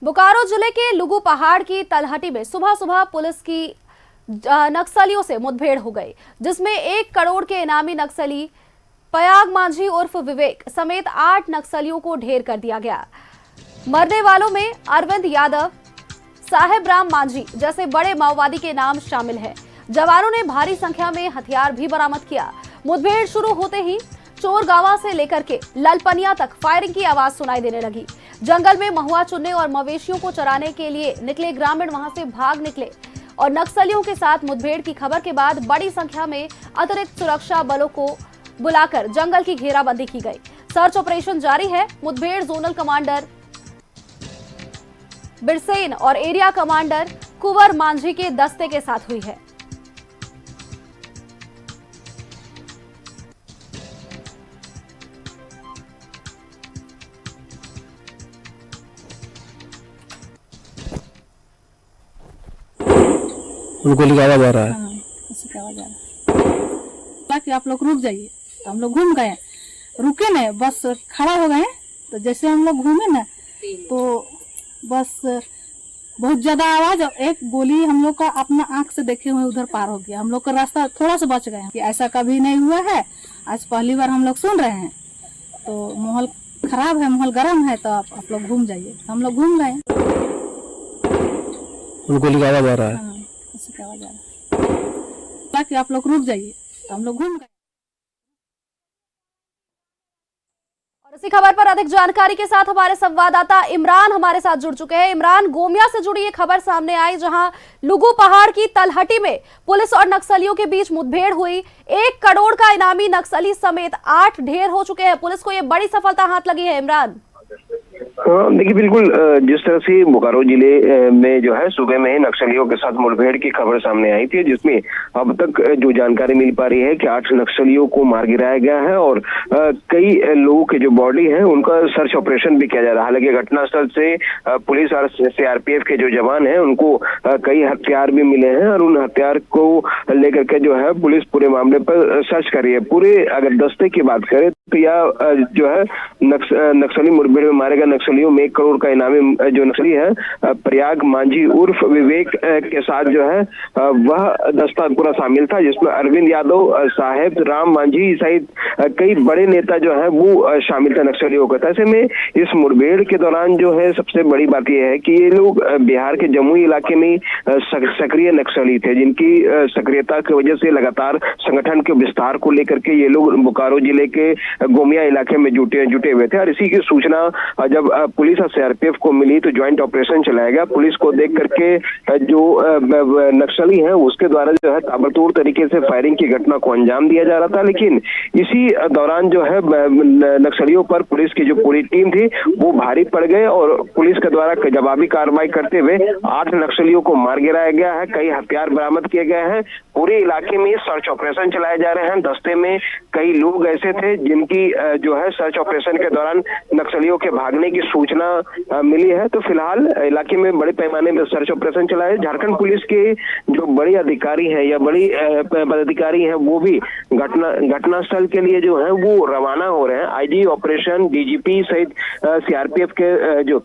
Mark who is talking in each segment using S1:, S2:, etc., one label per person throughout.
S1: बोकारो जिले के लुगु पहाड़ की तलहटी में सुबह सुबह पुलिस की नक्सलियों से मुठभेड़ हो गई, जिसमें 1 करोड़ के इनामी नक्सली पयाग मांझी उर्फ विवेक समेत 8 नक्सलियों को ढेर कर दिया गया। मरने वालों में अरविंद यादव, साहेब राम मांझी जैसे बड़े माओवादी के नाम शामिल हैं। जवानों ने भारी संख्या में हथियार भी बरामद किया। मुठभेड़ शुरू होते ही चोरगावा से लेकर के ललपनिया तक फायरिंग की आवाज सुनाई देने लगी। जंगल में महुआ चुनने और मवेशियों को चराने के लिए निकले ग्रामीण वहां से भाग निकले और नक्सलियों के साथ मुठभेड़ की खबर के बाद बड़ी संख्या में अतिरिक्त सुरक्षा बलों को बुलाकर जंगल की घेराबंदी की गई। सर्च ऑपरेशन जारी है। मुठभेड़ जोनल कमांडर बिरसेन और एरिया कमांडर कुंवर मांझी के दस्ते के साथ हुई है।
S2: गोली का आवाज आ रहा है।
S3: हाँ, उसी का आवाज आ रहा है। ताकि आप लोग रुक जाइए, तो हम लोग घूम गए, रुके न, बस खड़ा हो गए। तो जैसे हम लोग घूमे ना, तो बस बहुत ज्यादा आवाज, एक गोली हम लोग का अपना आंख से देखे हुए उधर पार हो गया। हम लोग का रास्ता थोड़ा सा बच गया कि ऐसा कभी नहीं हुआ है, आज पहली बार हम लोग सुन रहे हैं। तो माहौल खराब है, माहौल गर्म है, तो आप लोग घूम जाइए। हम लोग घूम गए।
S2: गोली का आवाज आ रहा है।
S3: हाँ, उसी का आवाज आ रहा है। ताकि आप लोग रुक जाइए, तो हम लोग घूम गए।
S1: और इसी खबर पर अधिक जानकारी के साथ हमारे संवाददाता इमरान हमारे साथ जुड़ चुके हैं। इमरान, गोमिया से जुड़ी ये खबर सामने आई जहां लुगु पहाड़ की तलहटी में पुलिस और नक्सलियों के बीच मुठभेड़ हुई। 1 करोड़ का इनामी नक्सली समेत 8 ढेर हो चुके हैं। पुलिस को ये बड़ी सफलता हाथ लगी है। इमरान,
S4: हाँ देखिए, बिल्कुल जिस तरह से बोकारो जिले में जो है सुबह में ही नक्सलियों के साथ मुठभेड़ की खबर सामने आई थी, जिसमें अब तक जो जानकारी मिल पा रही है कि 8 नक्सलियों को मार गिराया गया है और कई लोगों के जो बॉडी है उनका सर्च ऑपरेशन भी किया जा रहा है। हालांकि घटनास्थल से पुलिस और सीआरपीएफ के जो जवान हैं उनको कई हथियार भी मिले हैं और उन हथियार को लेकर के जो है पुलिस पूरे मामले पर सर्च कर रही है। पूरे अगर दस्ते की बात करें तो यह जो है नक्सली मुठभेड़ में मारे गए नक्सलियों में 1 करोड़ का इनामी जो नक्सली है प्रयाग मांझी उर्फ विवेक के साथ जो है वह दस्ता पूरा शामिल था, जिसमें अरविंद यादव, साहेब राम मांझी सहित कई बड़े नेता जो है वो शामिल थे नक्सलियों का। ऐसे में इस मुठभेड़ के दौरान जो है सबसे बड़ी बात यह है कि ये लोग बिहार के जमुई इलाके में सक्रिय नक्सली थे, जिनकी सक्रियता की वजह से लगातार संगठन के विस्तार को लेकर के ये लोग बोकारो जिले के गोमिया इलाके में जुटे हुए थे। और इसी की सूचना जब पुलिस और सीआरपीएफ को मिली तो ज्वाइंट ऑपरेशन चलाया गया। पुलिस को देख करके जो नक्सली हैं उसके द्वारा जो है ताबड़तोड़ तरीके से फायरिंग की घटना को अंजाम दिया जा रहा था। लेकिन इसी दौरान जो है नक्सलियों पर पुलिस की जो पूरी टीम थी वो भारी पड़ गए और पुलिस के द्वारा जवाबी कार्रवाई करते हुए 8 नक्सलियों को मार गिराया गया है। कई हथियार बरामद किए गए हैं। पूरे इलाके में सर्च ऑपरेशन चलाए जा रहे हैं। दस्ते में कई लोग ऐसे थे जिनकी जो है सर्च ऑपरेशन के दौरान नक्सलियों के भागने की सूचना मिली है। तो फिलहाल इलाके में बड़े पैमाने पर सर्च ऑपरेशन चला है। झारखंड पुलिस के जो बड़े अधिकारी हैं या बड़ी पदाधिकारी हैं वो भी घटनास्थल के लिए जो है वो रवाना हो रहे हैं। आईजी ऑपरेशन, डीजीपी सहित सीआरपीएफ के जो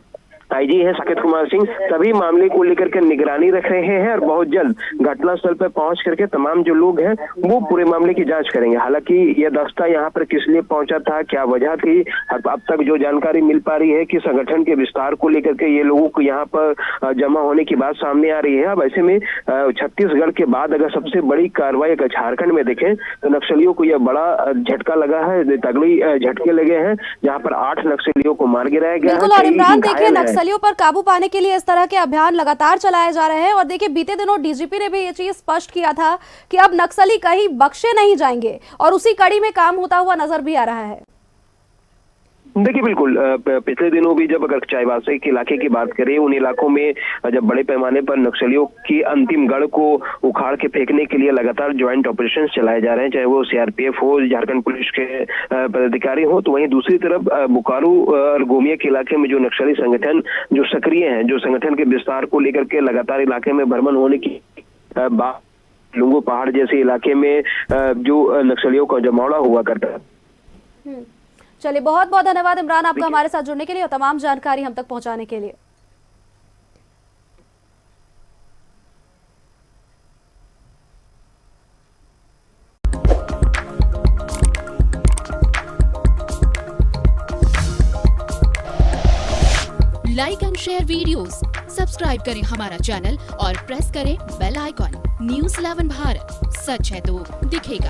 S4: आईजी है साकेत कुमार सिंह सभी मामले को लेकर के निगरानी रख रहे हैं और बहुत जल्द घटनास्थल पर पहुंच करके तमाम जो लोग हैं वो पूरे मामले की जांच करेंगे। हालांकि यह दस्ता यहां पर किस लिए पहुंचा था, क्या वजह थी, अब तक जो जानकारी मिल पा रही है कि संगठन के विस्तार को लेकर के ये लोगों को यहाँ पर जमा होने की बात सामने आ रही है। अब ऐसे में छत्तीसगढ़ के बाद अगर सबसे बड़ी कार्रवाई अगर झारखंड में देखें तो नक्सलियों को यह बड़ा झटका लगा है, तगड़ी झटके लगे हैं, जहाँ पर 8 नक्सलियों को मार गिराया गया है।
S1: और इमरान, देखिए नक्सलियों पर काबू पाने के लिए इस तरह के अभियान लगातार चलाए जा रहे हैं और देखिए बीते दिनों डीजीपी ने भी ये चीज स्पष्ट किया था कि अब नक्सली कहीं बख्शे नहीं जाएंगे और उसी कड़ी में काम होता हुआ नजर भी आ रहा है।
S4: देखिए बिल्कुल, पिछले दिनों भी जब अगर चाईबासा के इलाके की बात करें, उन इलाकों में जब बड़े पैमाने पर नक्सलियों की अंतिम गढ़ को उखाड़ के फेंकने के लिए लगातार ज्वाइंट ऑपरेशन चलाए जा रहे हैं, चाहे वो सीआरपीएफ हो, झारखंड पुलिस के पदाधिकारी हो। तो वहीं दूसरी तरफ बोकारो और गोमिया के इलाके में जो नक्सली संगठन जो सक्रिय हैं, जो संगठन के विस्तार को लेकर के लगातार इलाके में भ्रमण होने की बात, लुगु पहाड़ जैसे इलाके में जो नक्सलियों का जमावड़ा हुआ करता है।
S1: चलिए, बहुत बहुत धन्यवाद इमरान आपका हमारे साथ जुड़ने के लिए और तमाम जानकारी हम तक पहुंचाने के लिए।
S5: Like and share videos, subscribe करें हमारा चैनल और प्रेस करें बेल आइकॉन। News 11 भारत, सच है तो दिखेगा।